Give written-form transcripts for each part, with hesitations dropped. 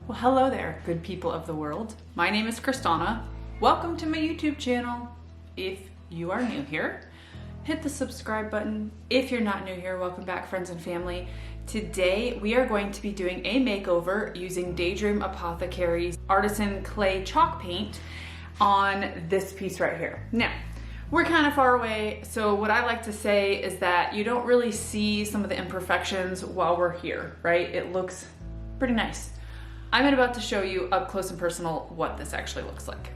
Well, hello there, good people of the world. My name is Crys'Dawna. Welcome to my YouTube channel. If you are new here, hit the subscribe button. If you're not new here, welcome back, friends and family. Today, we are going to be doing a makeover using Daydream Apothecary's Artisan Clay Chalk Paint on this piece right here. Now, we're kind of far away, so what I like to say is that you don't really see some of the imperfections while we're here, right? It looks pretty nice. I'm about to show you up close and personal what this actually looks like.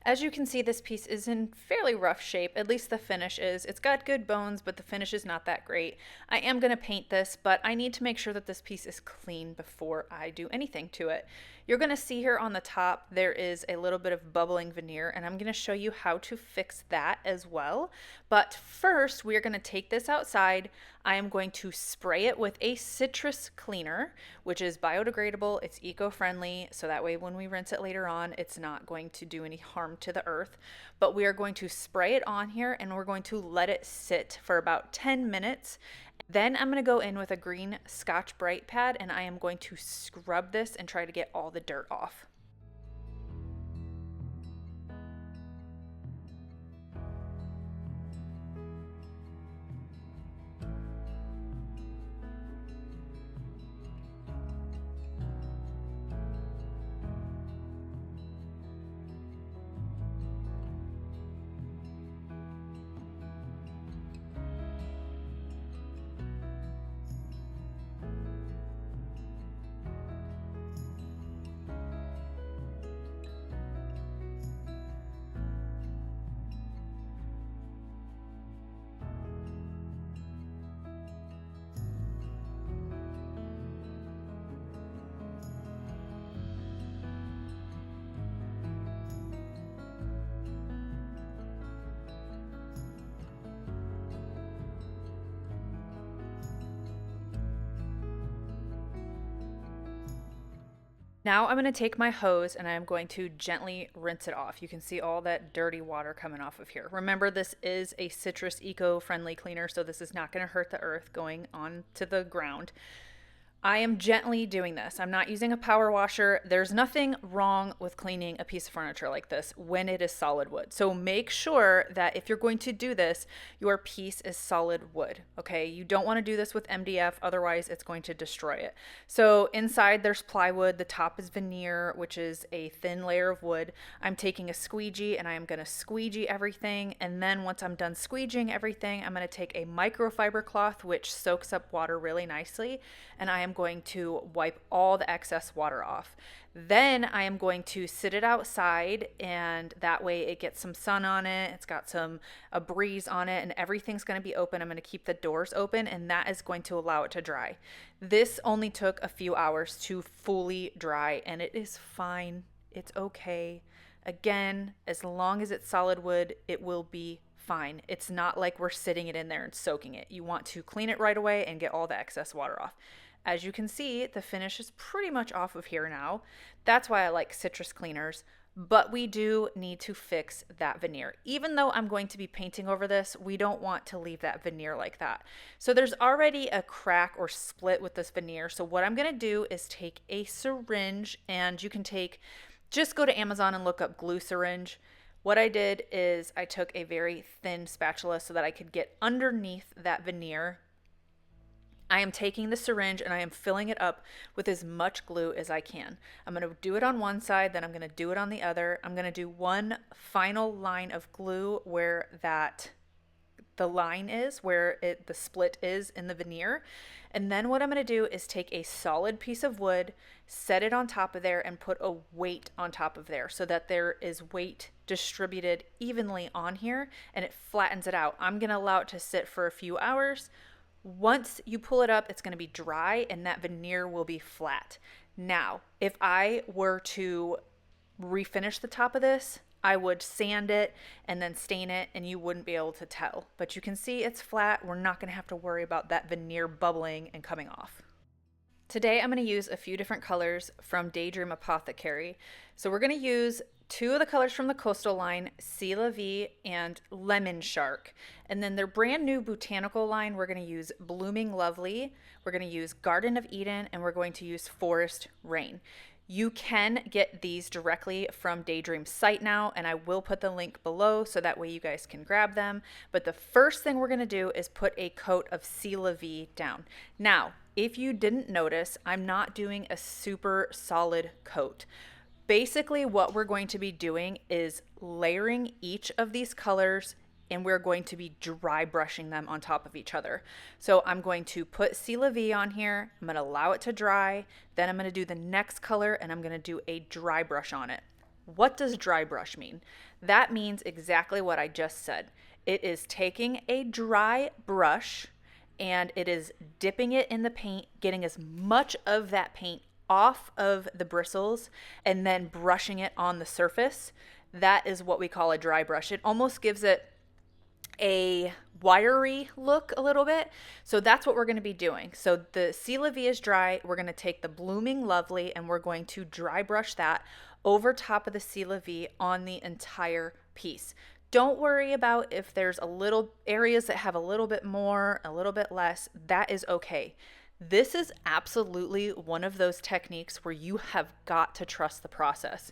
As you can see, this piece is in fairly rough shape, at least the finish is. It's got good bones, but the finish is not that great. I am going to paint this, but I need to make sure that this piece is clean before I do anything to it. You're going to see here on the top, there is a little bit of bubbling veneer, and I'm going to show you how to fix that as well. But first, we are going to take this outside. I am going to spray it with a citrus cleaner, which is biodegradable, it's eco-friendly, so that way when we rinse it later on, it's not going to do any harm to the earth. But we are going to spray it on here and we're going to let it sit for about 10 minutes. Then I'm going to go in with a green Scotch Brite pad and I am going to scrub this and try to get all the dirt off. Now I'm going to take my hose and I'm going to gently rinse it off. You can see all that dirty water coming off of here. Remember, this is a citrus eco-friendly cleaner, so this is not going to hurt the earth going on to the ground. I am gently doing this. I'm not using a power washer. There's nothing wrong with cleaning a piece of furniture like this when it is solid wood. So make sure that if you're going to do this, your piece is solid wood, okay? You don't want to do this with MDF, otherwise it's going to destroy it. So inside there's plywood, the top is veneer, which is a thin layer of wood. I'm taking a squeegee and I am going to squeegee everything. And then once I'm done squeegeeing everything, I'm going to take a microfiber cloth, which soaks up water really nicely, and I am going to wipe all the excess water off. Then I am going to sit it outside, and that way it gets some sun on it. It's got a breeze on it, and everything's going to be open. I'm going to keep the doors open, and that is going to allow it to dry. This only took a few hours to fully dry, and it is fine. It's okay. Again, as long as it's solid wood, it will be fine. It's not like we're sitting it in there and soaking it. You want to clean it right away and get all the excess water off. As you can see, the finish is pretty much off of here now. That's why I like citrus cleaners, but we do need to fix that veneer. Even though I'm going to be painting over this, we don't want to leave that veneer like that. So there's already a crack or split with this veneer. So what I'm gonna do is take a syringe, and you can just go to Amazon and look up glue syringe. What I did is I took a very thin spatula so that I could get underneath that veneer. I am taking the syringe and I am filling it up with as much glue as I can. I'm going to do it on one side, then I'm going to do it on the other. I'm going to do one final line of glue where the line is, where the split is in the veneer. And then what I'm going to do is take a solid piece of wood, set it on top of there, and put a weight on top of there so that there is weight distributed evenly on here and it flattens it out. I'm going to allow it to sit for a few hours. Once you pull it up, it's going to be dry and that veneer will be flat. Now, if I were to refinish the top of this, I would sand it and then stain it and you wouldn't be able to tell. But you can see it's flat. We're not going to have to worry about that veneer bubbling and coming off. Today I'm going to use a few different colors from Daydream Apothecary. So we're going to use two of the colors from the Coastal line, Sea La Vie and Lemon Shark. And then their brand new botanical line, we're going to use Blooming Lovely, we're going to use Garden of Eden, and we're going to use Forest Rain. You can get these directly from Daydream's site now, and I will put the link below so that way you guys can grab them. But the first thing we're going to do is put a coat of Sea La Vie down. Now, if you didn't notice, I'm not doing a super solid coat. Basically, what we're going to be doing is layering each of these colors, and we're going to be dry brushing them on top of each other. So I'm going to put Sea La Vie on here. I'm going to allow it to dry. Then I'm going to do the next color, and I'm going to do a dry brush on it. What does dry brush mean? That means exactly what I just said. It is taking a dry brush and it is dipping it in the paint, getting as much of that paint off of the bristles, and then brushing it on the surface. That is what we call a dry brush. It almost gives it a wiry look a little bit. So that's what we're going to be doing. So the Sea La Vie is dry. We're going to take the Blooming Lovely and we're going to dry brush that over top of the Sea La Vie on the entire piece. Don't worry about if there's a little areas that have a little bit more, a little bit less. That is okay. This is absolutely one of those techniques where you have got to trust the process.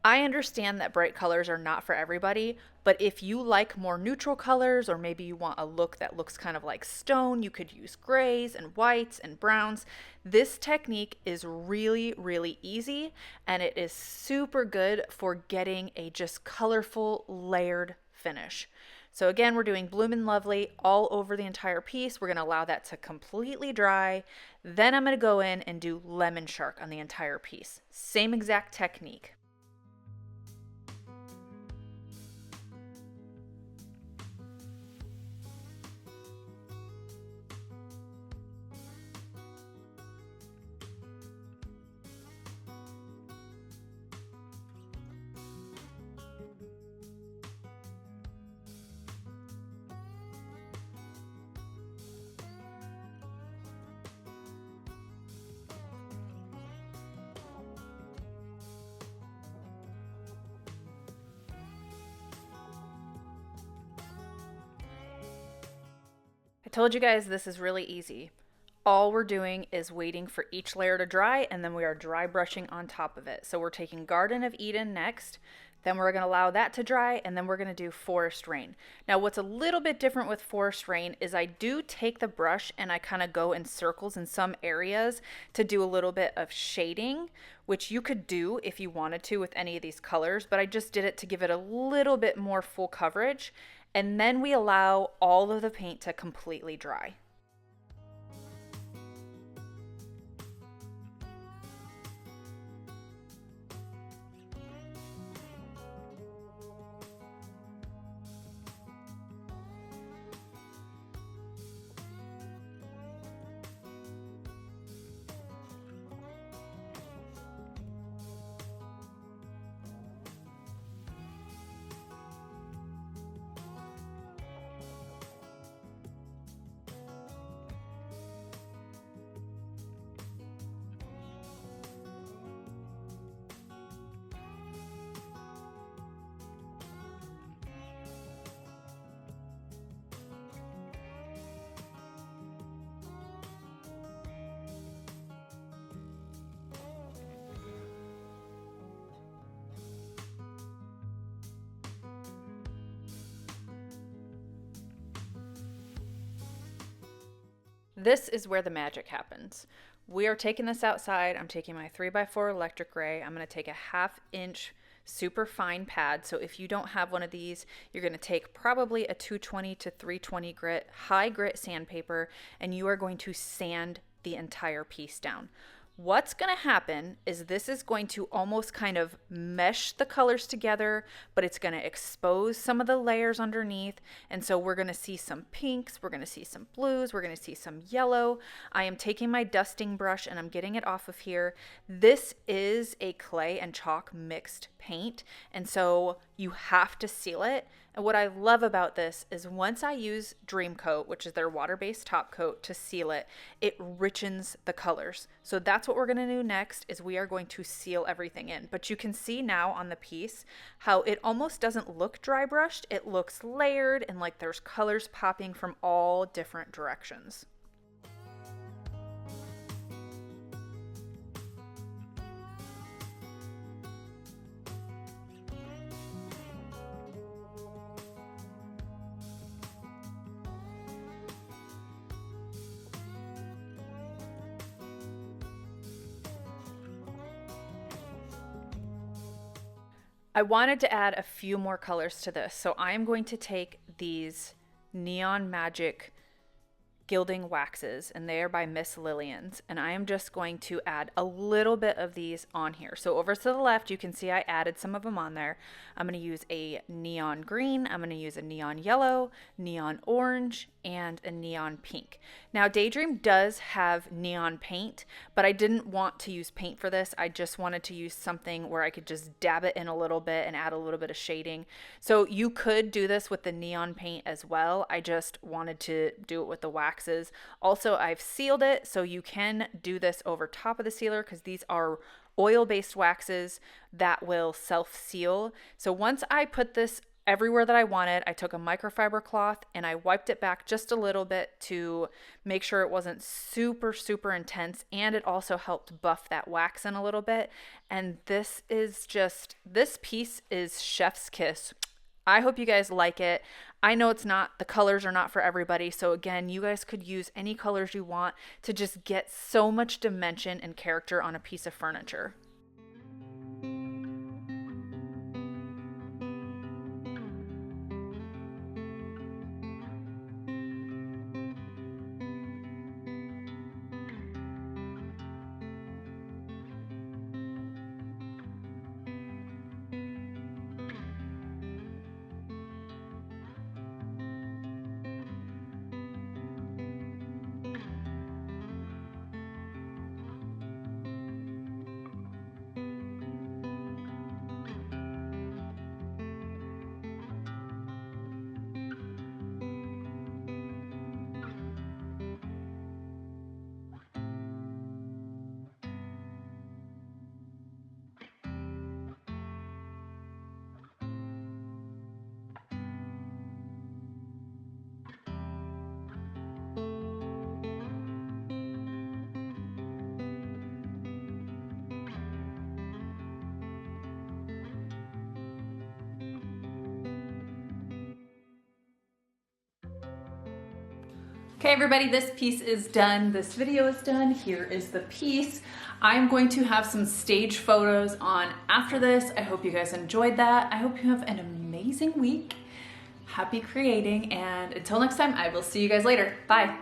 I understand that bright colors are not for everybody, but if you like more neutral colors, or maybe you want a look that looks kind of like stone, you could use grays and whites and browns. This technique is really, really easy, and it is super good for getting a just colorful, layered finish. So again, we're doing Bloomin' Lovely all over the entire piece. We're going to allow that to completely dry. Then I'm going to go in and do Lemon Shark on the entire piece. Same exact technique. I told you guys this is really easy. All we're doing is waiting for each layer to dry, and then we are dry brushing on top of it. So we're taking Garden of Eden next, then we're going to allow that to dry, and then we're going to do Forest Rain. Now what's a little bit different with Forest Rain is I do take the brush and I kind of go in circles in some areas to do a little bit of shading, which you could do if you wanted to with any of these colors, but I just did it to give it a little bit more full coverage. And then we allow all of the paint to completely dry. This is where the magic happens. We are taking this outside. I'm taking my 3x4 electric ray. I'm going to take a 1/2 inch super fine pad. So if you don't have one of these, you're going to take probably a 220 to 320 grit, high grit sandpaper, and you are going to sand the entire piece down. What's going to happen is this is going to almost kind of mesh the colors together, but it's going to expose some of the layers underneath. And so we're going to see some pinks, we're going to see some blues, we're going to see some yellow. I am taking my dusting brush and I'm getting it off of here. This is a clay and chalk mixed paint. And so you have to seal it. And what I love about this is once I use Dream Coat, which is their water-based top coat, to seal it, it richens the colors. So that's what we're going to do next, is we are going to seal everything in. But you can see now on the piece how it almost doesn't look dry brushed. It looks layered and like there's colors popping from all different directions. I wanted to add a few more colors to this, so I am going to take these Neon Magic gilding waxes, and they are by Miss Lillian's, and I am just going to add a little bit of these on here. So over to the left, you can see I added some of them on there. I'm going to use a neon green, I'm going to use a neon yellow, neon orange, and a neon pink. Now Daydream does have neon paint, but I didn't want to use paint for this. I just wanted to use something where I could just dab it in a little bit and add a little bit of shading. So you could do this with the neon paint as well. I just wanted to do it with the waxes. Also, I've sealed it, so you can do this over top of the sealer because these are oil-based waxes that will self-seal. So once I put this everywhere that I wanted, I took a microfiber cloth and I wiped it back just a little bit to make sure it wasn't super, super intense, and it also helped buff that wax in a little bit. And this piece is chef's kiss. I hope you guys like it. I know the colors are not for everybody. So again, you guys could use any colors you want to just get so much dimension and character on a piece of furniture. Okay everybody, this piece is done. This video is done. Here is the piece. I'm going to have some stage photos on after this. I hope you guys enjoyed that. I hope you have an amazing week. Happy creating, and until next time, I will see you guys later. Bye.